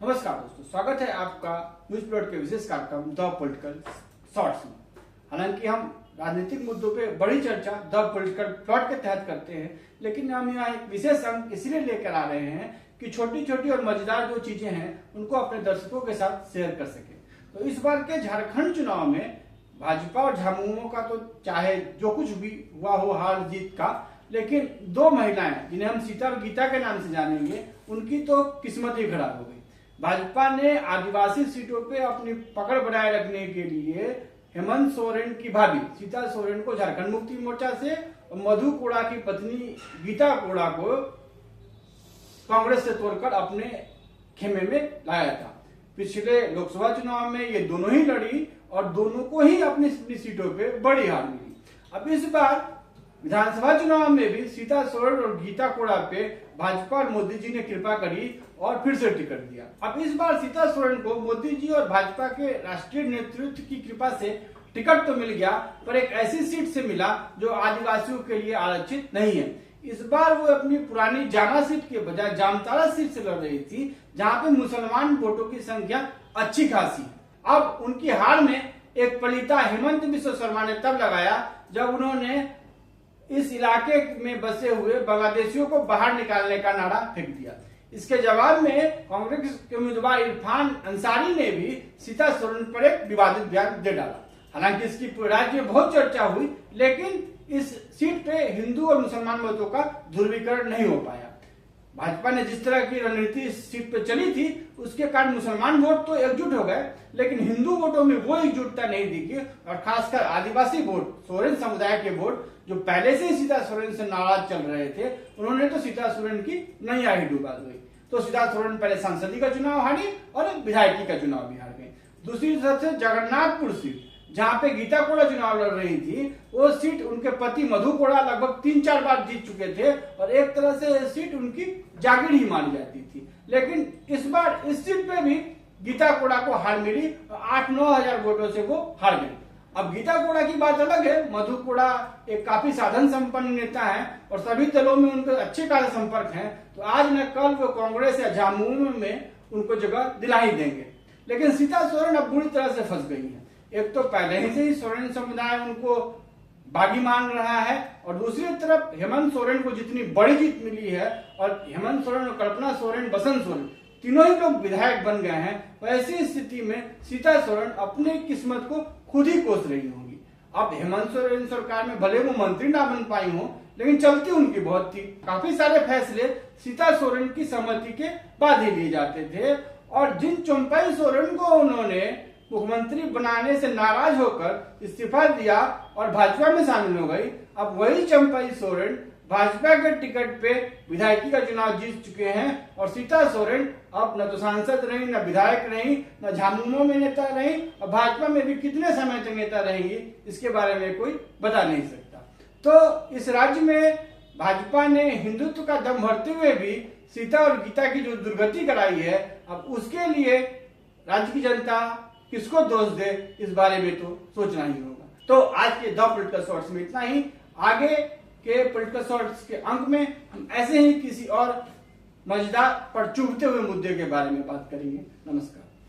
नमस्कार दोस्तों, स्वागत है आपका न्यूज प्लॉट के विशेष कार्यक्रम द पॉलिटिकल शॉर्ट्स में। हालांकि हम राजनीतिक मुद्दों पे बड़ी चर्चा द पॉलिटिकल प्लॉट के तहत करते हैं, लेकिन हम यहाँ एक विशेष अंक इसलिए लेकर आ रहे हैं कि छोटी छोटी और मजेदार जो चीजें हैं उनको अपने दर्शकों के साथ शेयर कर सके। तो इस बार के झारखंड चुनाव में भाजपा और झामुमो का तो चाहे जो कुछ भी हुआ हो हार जीत का, लेकिन दो महिलाएं जिन्हें हम सीता और गीता के नाम से जानेंगे, उनकी तो किस्मत ही खराब हो गई। भाजपा ने आदिवासी सीटों पे अपनी पकड़ बनाए रखने के लिए हेमंत सोरेन की भाभी सीता सोरेन को झारखंड मुक्ति मोर्चा से और मधु कोड़ा की पत्नी गीता कोड़ा को कांग्रेस से तोड़कर अपने खेमे में लाया था। पिछले लोकसभा चुनाव में ये दोनों ही लड़ी और दोनों को ही अपनी सीटों पे बड़ी हार मिली। अब इस बार विधानसभा चुनाव में भी सीता सोरेन और गीता कोड़ा पे भाजपा और मोदी जी ने कृपा करी और फिर से टिकट दिया। अब इस बार सीता सोरेन को मोदी जी और भाजपा के राष्ट्रीय नेतृत्व की कृपा से टिकट तो मिल गया, पर एक ऐसी सीट से मिला जो आदिवासियों के लिए आरक्षित नहीं है। इस बार वो अपनी पुरानी जामा सीट के बजाय जामताड़ा सीट से लड़ रही थी, जहाँ पे मुसलमान वोटों की संख्या अच्छी खासी। अब उनकी हार में एक पलीता हेमंत बिस्वा शर्मा ने तब लगाया जब उन्होंने इस इलाके में बसे हुए बांग्लादेशियों को बाहर निकालने का नारा फेंक दिया। इसके जवाब में कांग्रेस के उम्मीदवार इरफान अंसारी ने भी सीता सोरेन पर एक विवादित बयान दे डाला। हालांकि इसकी राज्य में बहुत चर्चा हुई, लेकिन इस सीट पे हिंदू और मुसलमान वोटों का ध्रुवीकरण नहीं हो पाया। भाजपा ने जिस तरह की रणनीति इस सीट पे चली थी, उसके कारण मुसलमान वोट तो एकजुट हो गए, लेकिन हिंदू वोटों में वो एकजुटता नहीं दिखी और खासकर आदिवासी वोट, सोरेन समुदाय के वोट जो पहले से ही सीता सोरेन से नाराज चल रहे थे, उन्होंने तो सीता सोरेन की नैया ही डुबा दी। तो सीता सोरेन पहले सांसदीय का चुनाव हारी और विधायकी का चुनाव भी हार गई। दूसरी तरफ से जगन्नाथपुर सीट, जहाँ पे गीता कोड़ा चुनाव लड़ रही थी, वो सीट उनके पति मधु कोड़ा लगभग 3-4 बार जीत चुके थे और एक तरह से सीट उनकी जागीर ही मानी जाती थी। लेकिन इस बार इस सीट पे भी गीता कोड़ा को हार मिली और 8-9 हजार वोटों से वो हार गई। अब गीता कोड़ा की बात अलग है। मधु कोड़ा एक काफी साधन संपन्न नेता है और सभी दलों में उनके अच्छे कार्य संपर्क हैं, तो आज न कल वो कांग्रेस या झामुमो में उनको जगह दिला ही देंगे। लेकिन सीता सोरेन अब बुरी तरह से फंस गई है। एक तो पहले ही से ही सोरेन समुदाय उनको बागी मान रहा है और दूसरी तरफ हेमंत सोरेन को जितनी बड़ी जीत मिली है और हेमंत सोरेन और कल्पना सोरेन, बसंत सोरेन तीनों ही लोग विधायक बन गए हैं, वैसी स्थिति में सीता सोरेन अपनी किस्मत को खुद ही कोस रही होंगी। अब हेमंत सोरेन सरकार में भले वो मंत्री ना बन पाई हो, लेकिन चलती उनकी बहुत थी। काफी सारे फैसले सीता सोरेन की सहमति के बाद ही लिए जाते थे और जिन चंपाई सोरेन को उन्होंने मुख्यमंत्री बनाने से नाराज होकर इस्तीफा दिया और भाजपा में शामिल हो गई, अब वही चंपाई सोरेन भाजपा के टिकट पे विधायकी का चुनाव जीत चुके हैं और सीता सोरेन अब न तो सांसद रही, न विधायक रही, न झामुमो में नेता रही और भाजपा में भी कितने समय तक नेता रहेंगी इसके बारे में कोई बता नहीं सकता। तो इस राज्य में भाजपा ने हिंदुत्व का दम भरते हुए भी सीता और गीता की जो दुर्गति कराई है, अब उसके लिए राज्य की जनता किसको दोष दे, इस बारे में तो सोचना ही होगा। तो आज के द पॉलिटिकल शॉर्ट्स में इतना ही। आगे के पॉलिटिकल शॉर्ट्स के अंक में हम ऐसे ही किसी और मजेदार पर चुभते हुए मुद्दे के बारे में बात करेंगे। नमस्कार।